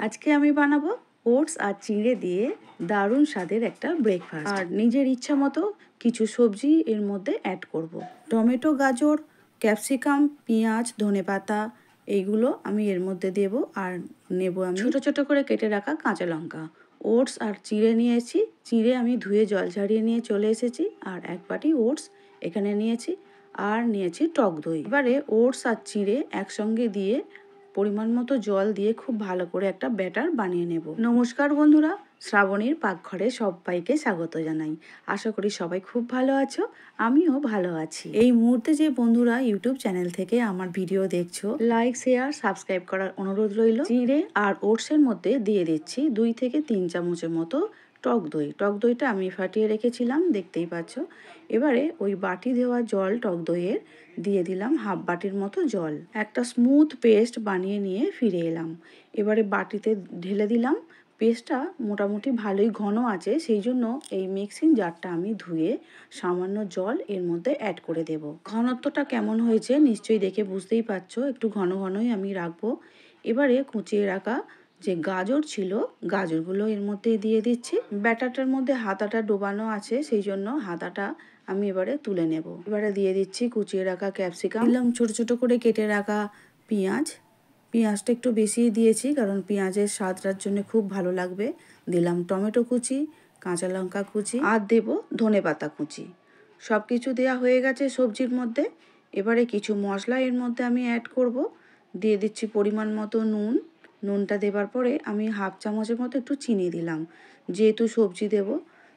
আজকে আমি বানাবো ওটস আর চিড়ে দিয়ে দারুণ স্বাদের একটা ব্রেকফাস্ট। আর নিজের ইচ্ছা মতো কিছু সবজি এর মধ্যে অ্যাড করব। টমেটো, গাজর, ক্যাপসিকাম, পেঁয়াজ, ধনেপাতা এইগুলো আমি এর মধ্যে দেব। আর নেব আমি ছোট ছোট করে কেটে রাখা কাঁচা লঙ্কা। ওটস আর চিড়ে নিয়েছি। চিড়ে আমি ধুয়ে জল ঝারিয়ে নিয়ে চলে এসেছি। আর এক বাটি ওটস এখানে নিয়েছি। আর নিয়েছি টক দই। এবারে ওটস আর চিড়ে একসঙ্গে দিয়ে পরিমাণ মতো জল দিয়ে খুব ভালো করে একটা ব্যাটার বানিয়ে নেব। নমস্কার বন্ধুরা, শ্রাবণীর পাকঘরে সবাইকে স্বাগত জানাই। আশা করি সবাই খুব ভালো আছো, আমিও ভালো আছি। এই মুহূর্তে যে বন্ধুরা ইউটিউব চ্যানেল থেকে আমার ভিডিও দেখছো, লাইক, শেয়ার, সাবস্ক্রাইব করার অনুরোধ রইল। চিড়ে আর ওটসের মধ্যে দিয়ে দিচ্ছি 2 থেকে 3 চামচের মতো টক দই। টক দইটা আমি ফাটিয়ে রেখেছিলাম, দেখতেই পাচ্ছ। এবারে ওই বাটি দেওয়া জল টক দইয়ের দিয়ে দিলাম হাফ বাটির মতো জল। একটা স্মুথ পেস্ট বানিয়ে নিয়ে ফিরে এলাম। এবারে বাটিতে ঢেলে দিলাম। পেস্টটা মোটামুটি ভালোই ঘন আছে, সেই জন্য এই মিক্সিং জারটা আমি ধুয়ে সামান্য জল এর মধ্যে অ্যাড করে দেব। ঘনত্বটা কেমন হয়েছে নিশ্চয়ই দেখে বুঝতেই পারছো, একটু ঘন ঘনই আমি রাখবো। এবারে কুচিয়ে রাখা যে গাজর ছিল, গাজরগুলো এর মধ্যে দিয়ে দিচ্ছি। ব্যাটারটার মধ্যে হাতাটা ডোবানো আছে, সেই জন্য হাতাটা আমি এবারে তুলে নেব। এবারে দিয়ে দিচ্ছি কুচিয়ে রাখা ক্যাপসিকাম, দিলাম ছোট ছোট করে কেটে রাখা পেঁয়াজ। পেঁয়াজটা একটু বেশি দিয়েছি কারণ পেঁয়াজের স্বাদটার জন্য খুব ভালো লাগবে। দিলাম টমেটো কুচি, কাঁচা লঙ্কা কুচি, আর দেব ধনেপাতা কুচি। সব কিছু দেওয়া হয়ে গেছে সবজির মধ্যে। এবারে কিছু মশলা এর মধ্যে আমি অ্যাড করব। দিয়ে দিচ্ছি পরিমাণ মতো নুন। নুনটা দেবার পরে আমি হাফ চামচের মতো একটু চিনি দিলাম, যেহেতু সবজি দেব।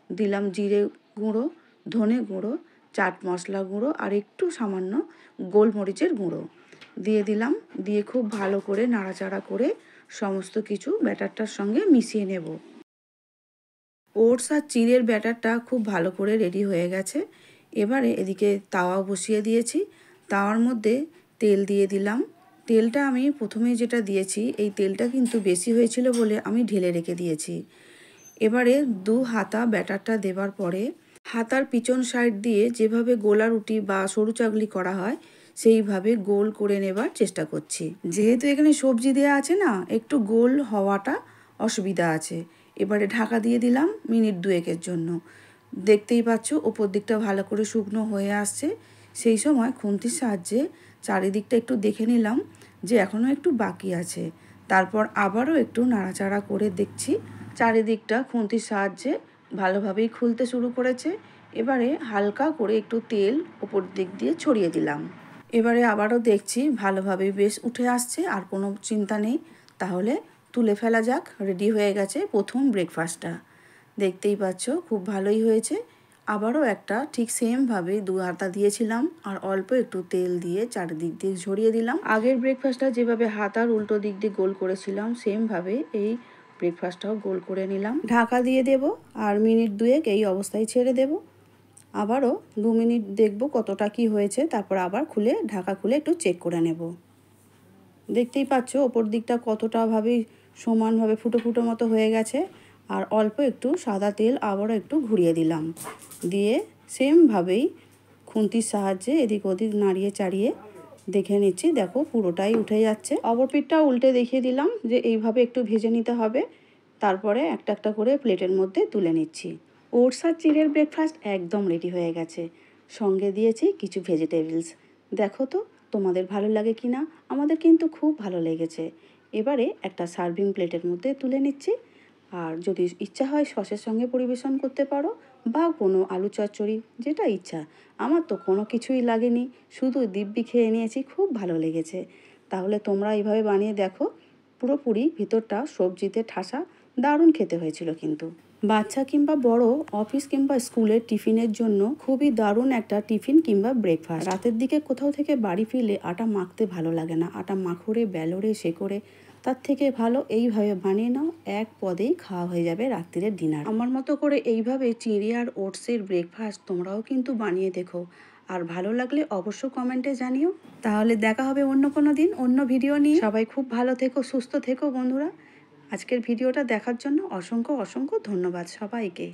দিলাম জিরে গুঁড়ো, ধনে গুঁড়ো, চাট মশলা গুঁড়ো আর একটু সামান্য গোলমরিচের গুঁড়ো দিয়ে দিলাম। দিয়ে খুব ভালো করে নাড়াচাড়া করে সমস্ত কিছু ব্যাটারটার সঙ্গে মিশিয়ে নেব। ওটস আর চিড়ের ব্যাটারটা খুব ভালো করে রেডি হয়ে গেছে। এবারে এদিকে তাওয়া বসিয়ে দিয়েছি। তাওয়ার মধ্যে তেল দিয়ে দিলাম। তেলটা আমি প্রথমেই যেটা দিয়েছি, এই তেলটা কিন্তু বেশি হয়েছিল বলে আমি ঢেলে রেখে দিয়েছি। এবারে 2 হাতা ব্যাটারটা দেবার পরে হাতার পিছন সাইড দিয়ে যেভাবে গোলা রুটি বা সরু চাগলি করা হয় সেইভাবে গোল করে নেবার চেষ্টা করছি। যেহেতু এখানে সবজি দেওয়া আছে না, একটু গোল হওয়াটা অসুবিধা আছে। এবারে ঢাকা দিয়ে দিলাম মিনিট 2-এর জন্য। দেখতেই পাচ্ছ ওপর দিকটা ভালো করে শুকনো হয়ে আসছে। সেই সময় খুন্তির সাহায্যে চারিদিকটা একটু দেখে নিলাম যে এখনও একটু বাকি আছে। তারপর আবারও একটু নাড়াচাড়া করে দেখছি চারিদিকটা খুন্তির সাহায্যে ভালোভাবেই খুলতে শুরু করেছে। এবারে হালকা করে একটু তেল ওপর দিক দিয়ে ছড়িয়ে দিলাম। এবারে আবারও দেখছি ভালোভাবেই বেশ উঠে আসছে, আর কোনো চিন্তা নেই। তাহলে তুলে ফেলা যাক। রেডি হয়ে গেছে প্রথম ব্রেকফাস্টটা। দেখতেই পাচ্ছ খুব ভালোই হয়েছে। আবারও একটা ঠিক সেমভাবে 2 হাতা দিয়েছিলাম আর অল্প একটু তেল দিয়ে চারিদিক দিয়ে ঝরিয়ে দিলাম। আগের ব্রেকফাস্টটা যেভাবে হাতার উল্টো দিক দিয়ে গোল করেছিলাম, সেমভাবে এই ব্রেকফাস্টটাও গোল করে নিলাম। ঢাকা দিয়ে দেব আর মিনিট 2 এই অবস্থায় ছেড়ে দেব। আবারও 2 মিনিট দেখব কতটা কি হয়েছে, তারপর আবার খুলে ঢাকা খুলে একটু চেক করে নেব। দেখতেই পাচ্ছ ওপর দিকটা কতটা ভাবে সমানভাবে ফুটো ফুটো মতো হয়ে গেছে। আর অল্প একটু সাদা তেল আবারও একটু ঘুরিয়ে দিলাম। দিয়ে সেমভাবেই খুন্তির সাহায্যে এদিক ওদিক নাড়িয়ে চাড়িয়ে দেখে নিচ্ছি। দেখো পুরোটাই উঠে যাচ্ছে। অপর পিঠটাও উল্টে দেখিয়ে দিলাম যে এইভাবে একটু ভেজে নিতে হবে। তারপরে একটা একটা করে প্লেটের মধ্যে তুলে নিচ্ছি। ওটস আর চিড়ের ব্রেকফাস্ট একদম রেডি হয়ে গেছে। সঙ্গে দিয়েছি কিছু ভেজিটেবলস। দেখো তো তোমাদের ভালো লাগে কি না, আমাদের কিন্তু খুব ভালো লেগেছে। এবারে একটা সার্ভিং প্লেটের মধ্যে তুলে নিচ্ছি। আর যদি ইচ্ছা হয় সসের সঙ্গে পরিবেশন করতে পারো, বা কোনো আলু চচ্চড়ি, যেটা ইচ্ছা। আমার তো কোনো কিছুই লাগেনি, শুধু দিব্যি খেয়ে নিয়েছি, খুব ভালো লেগেছে। তাহলে তোমরা এইভাবে বানিয়ে দেখো। পুরোপুরি ভিতরটা সবজিতে ঠাসা, দারুণ খেতে হয়েছিল কিন্তু। বাচ্চা কিংবা বড়, অফিস কিংবা স্কুলের টিফিনের জন্য খুবই দারুণ একটা টিফিন কিংবা ব্রেকফাস্ট। রাতের দিকে কোথাও থেকে বাড়ি ফিরলে আটা মাখতে ভালো লাগে না, আটা মাখরে বেলরে শেকরে, তার থেকে ভালো এইভাবে বানিয়ে নাও, এক পদেই খাওয়া হয়ে যাবে রাত্রিরের ডিনার। আমার মতো করে এইভাবে চিড়ে আর ওটসের ব্রেকফাস্ট তোমরাও কিন্তু বানিয়ে দেখো। আর ভালো লাগলে অবশ্য কমেন্টে জানিও। তাহলে দেখা হবে অন্য কোনো দিন অন্য ভিডিও নিয়ে। সবাই খুব ভালো থেকো, সুস্থ থেকো বন্ধুরা। আজকের ভিডিওটা দেখার জন্য অসংখ্য অসংখ্য ধন্যবাদ সবাইকে।